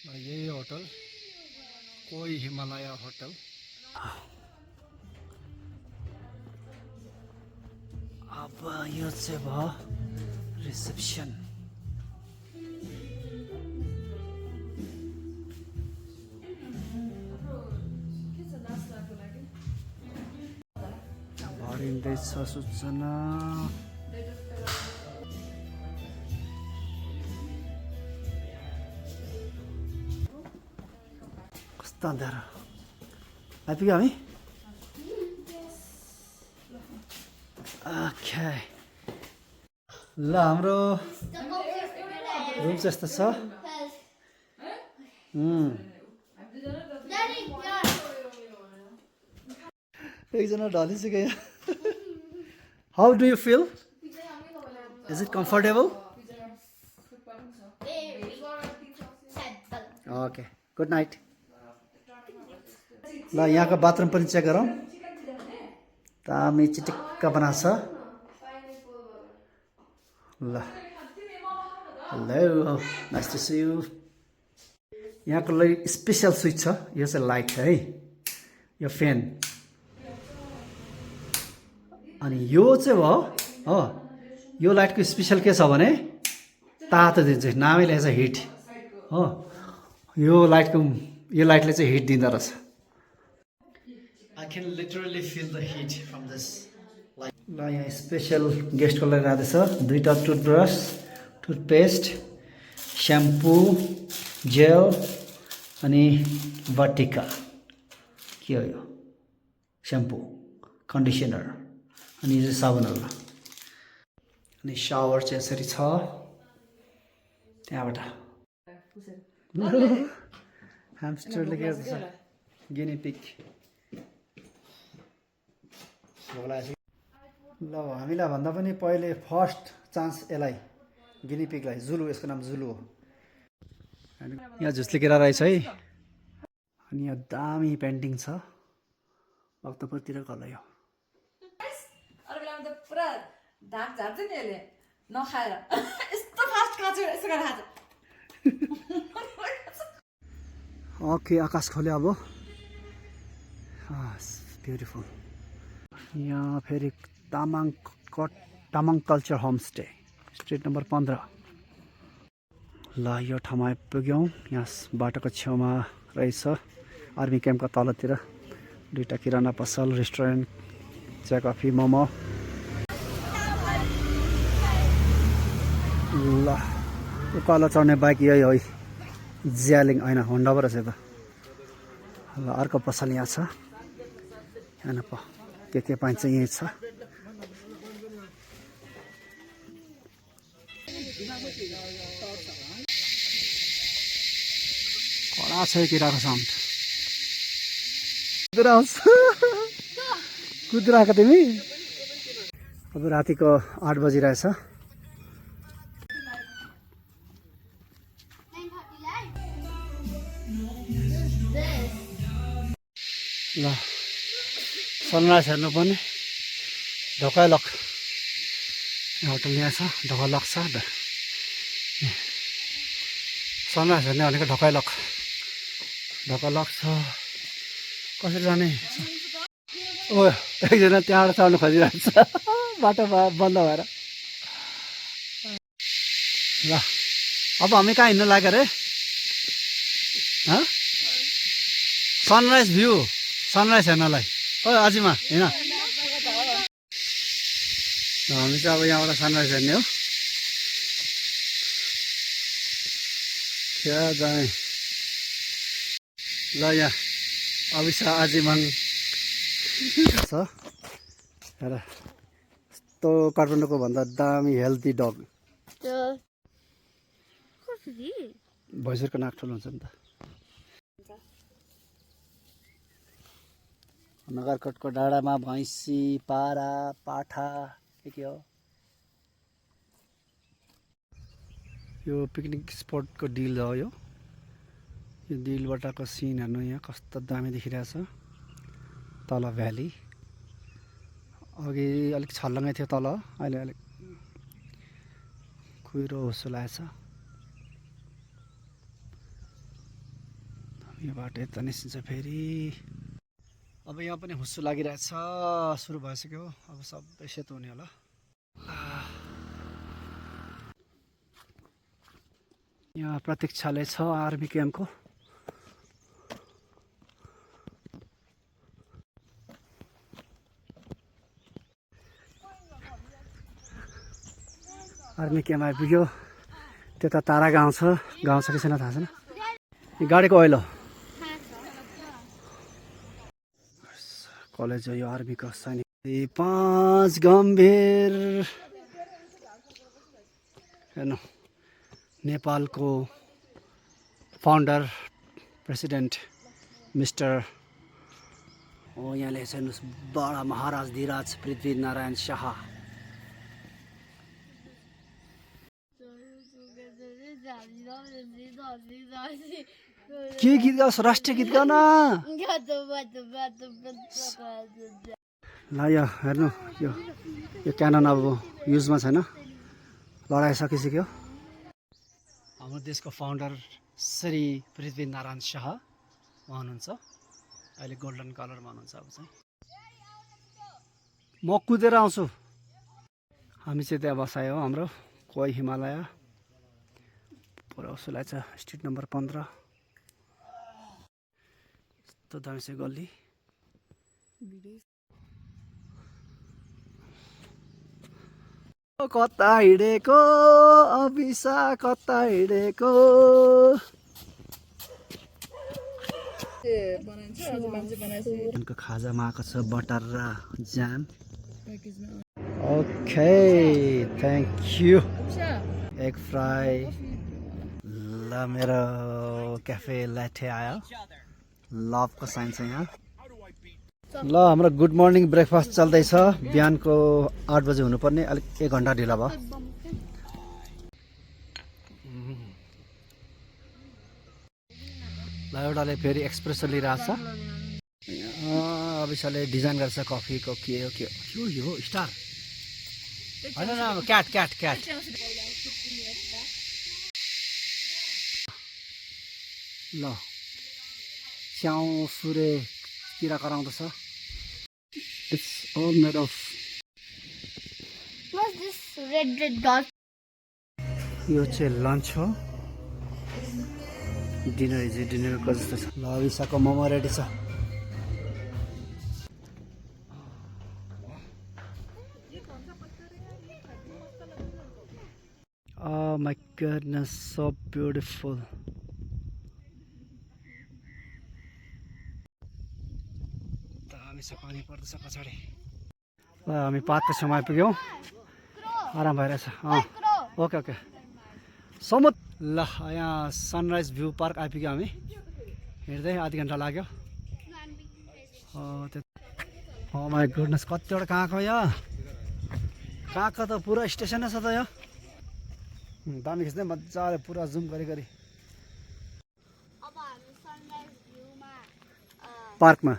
यही होटल कोई हिमालय होटल। अब यो चाहिँ भयो रिसेप्सन। भरिँदैछ सूचना। कस्तो अँध्यारो आइपुग्यो हामी। ओके ल हाम्रो रुम चाहिँ यस्तो छ। एकजना ढलिसक्यो। How do you feel? Is it comfortable? Okay good night. ल यहाँको बाथरुम पनि चेक गरौँ। दामी चिटिक्क बनाएको छ। ल hello nice to see you. यहाँको लागि स्पेसल स्विच छ। यो चाहिँ लाइट है, यो फ्यान। अनि यो चाहिँ भयो हो। यो लाइटको स्पेसल के छ भने तातो दिन्छ, नामै लेखेको छ हिट हो। यो लाइटले चाहिँ हिट दिँदो रहेछ। I can literally feel the heat from this light. ल यहाँ स्पेसल गेस्टको लागि राख्दैछ 2टा टुथब्रस, टुथपेस्ट, स्याम्पू, जेल अनि बटिका। के हो यो? स्याम्पू, कन्डिसनर अनि यो चाहिँ साबुनहरू। अनि सावर चाहिँ यसरी छ। त्यहाँबाट ह्यामस्टरले के गर्दैछ? Guinea pig. ल हामीलाई भन्दा पनि पहिले फर्स्ट चान्स यसलाई गिनी पिगलाई, जुलु, यसको नाम जुलु हो। यहाँ झुसले केरा रहेछ है। अनि यहाँ दामी पेन्टिङ छ भक्तपुरतिरको होला यो। अरू बेलामा त पुरा ढाक झार्छ नि यसले नखाएर। यस्तो फास्ट खान्छ यसो गरेर खान्छ। ओके आकाश खोल्यो अब। ब्युटिफुल। यहाँ फेरि Tamang culture homestay, street number 15। ल यो ठाउँमा आइपुग्यौँ। यहाँ बाटोको छेउमा रहेछ आर्मी क्याम्पको तलतिर 2टा किराना पसल, रेस्टुरेन्ट, चिया कफी, मोमो। ल उकालो चढ्ने बाइक यही हो, ज्यालिङ होइन होन्डा पो रहेछ त। ल अर्को पसल यहाँ छ। यहाँ प के पाइन्छ यहीँ छ। कडा छ केटाको साउन्ड। कुदिरहेको तिमी? अब रातिको 8 बजिरहेछ। ल सनराइज हेर्नुपर्ने ढोकालक होटल यहाँ छ। ढोकालक छ। सनराइज हेर्ने भनेको ढोकालक छ। कसरी जाने? ओ एकजना त्यहाँबाट चढ्नु खोजिरहेको छ बाटो बन्द भएर। ल अब हामी कहाँ हिँड्नु लाग्यो अरे? सनराइज भ्यू, सनराइज हेर्नलाई। ओ अजिमा होइन, हामी चाहिँ अब यहाँबाट सनराइज हेर्ने हो। क्या जाने। ल यहाँ अभिषा आजिमाङ छ हेर। यस्तो काठमाडौँको भन्दा दामी हेल्दी डग। भैँसुरको नाक ठुलो हुन्छ नि त। नगरकोटको डाँडामा भैँसी, पारा, पाठा के हो। यो पिकनिक स्पटको डिल हो। यो डिलबाटको सिन हेर्नु यहाँ कस्तो दामी देखिरहेछ। तल भ्याली, अघि अलिक छल्लङ्गै थियो तल, अहिले अलिक कुहिरो जस्तो लागेछ। यो बाटो यता निस्किन्छ फेरि। अब यहाँ पनि हुस्सु लागिरहेछ, सुरु भइसक्यो। अब सबै सेतो हुने होला। यहाँ प्रतीक्षालय छ आर्मी क्याम्पको। आर्मी क्याम्प आइपुग्यो। त्यता तारा गाउँ छ, गाउँ छ कि छैन थाहा छैन। यो गाडीको ओइल हो। कलेज हो यो आर्मीको सैनिक। 5 गम्भीर हेर्नु, नेपालको फाउन्डर प्रेसिडेन्ट मिस्टर हो। यहाँ लेखेको छ हेर्नुहोस्, बडा महाराज धीराज पृथ्वीनारायण शाह। के गीत गाउँछ? राष्ट्रिय गीत गाउन। ल यो हेर्नु, यो क्यानन अब युजमा छैन, लडाइँ सकिसक्यो। हाम्रो देशको फाउन्डर श्री पृथ्वीनारायण शाह उहाँ हुनुहुन्छ। अहिले गोल्डन कलरमा हुनुहुन्छ। अब चाहिँ म कुदेर आउँछु। हामी चाहिँ त्यहाँ बसायो हाम्रो कोही हिमालय पुरा छ। Street number 15। यस्तो दामी छ गल्ली। कता हिँडेको अभिसा, कता हिँडेको। खाजामा आएको छ बटर र jam. Okay, thank you. Egg fry. ल मेरो क्याफे ल्याटे आयो। लभको साइन छ यहाँ। ल हाम्रो गुड मर्निङ ब्रेकफास्ट चल्दैछ। बिहानको 8 बजे हुनुपर्ने, अलिक 1 घन्टा ढिला भयो। ल एउटाले फेरि एक्सप्रेसो लिइरहेछ। अभिषाले डिजाइन गर्छ कफीको। के हो के हो यो स्टार होइन न, क्याट क्याट क्याट। ल च्याउ सुरे किरा कराउँदैछ। It's all made of. What's this red dot? यो चाहिँ लन्च हो। डिनर इज डिनरको जस्तो छ। ल अभिषाको मोमो रेडी छ। Oh my goodness, so beautiful. दामी छ, पानी पर्दैछ पछाडि। ल हामी पार्कको छेउमा आइपुग्यौँ। आराम भइरहेछ। ओके ओके समुद्र। ल यहाँ सनराइज भ्यू पार्क आइपुग्यो हामी। हिँड्दै आधी घन्टा लाग्यो। ओ माई गुडनेस, कतिवटा काँको यहाँ। काँको त पुरा स्टेसनै छ त यहाँ। दामी खिच्दै मजाले पुरा जुम गरी गरी। पार्कमा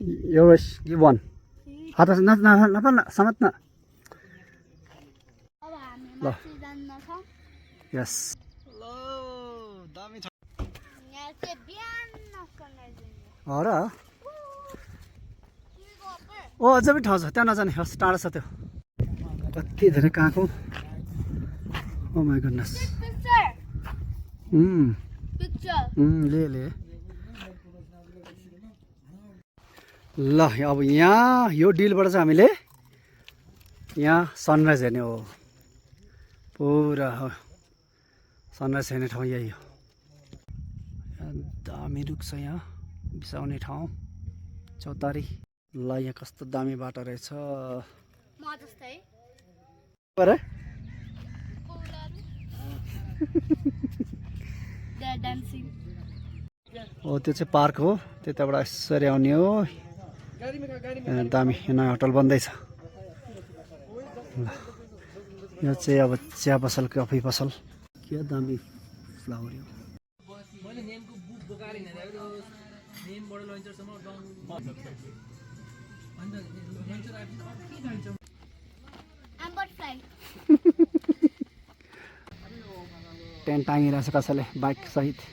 Yours, give one. हात नपाल्न समात्न। ल यस। ल दामी छ। हो र। ओ अझ पनि ठाउँ छ, त्यहाँ नजाने। हस् टाढो छ त्यो। कति धेरै काँको। ओ माई गुडनेस। ले ले। ल अब यहाँ यो डिलबाट चाहिँ हामीले यहाँ सनराइज हेर्ने हो। पुरा हो सनराइज हेर्ने ठाउँ यही हो। दामी रुख छ यहाँ, बिसाउने ठाउँ चौतारी। ल यहाँ कस्तो दामी बाटो रहेछ। हो त्यो चाहिँ पार्क हो। त्यताबाट यसरी आउने हो। दामी नयाँ होटल बन्दैछ। यो चाहिँ अब चिया पसल, कफी पसल। के दामी फ्लावर यो। I'm butterfly. टेन्ट टाँगिरहेछ कसैले बाइक सहित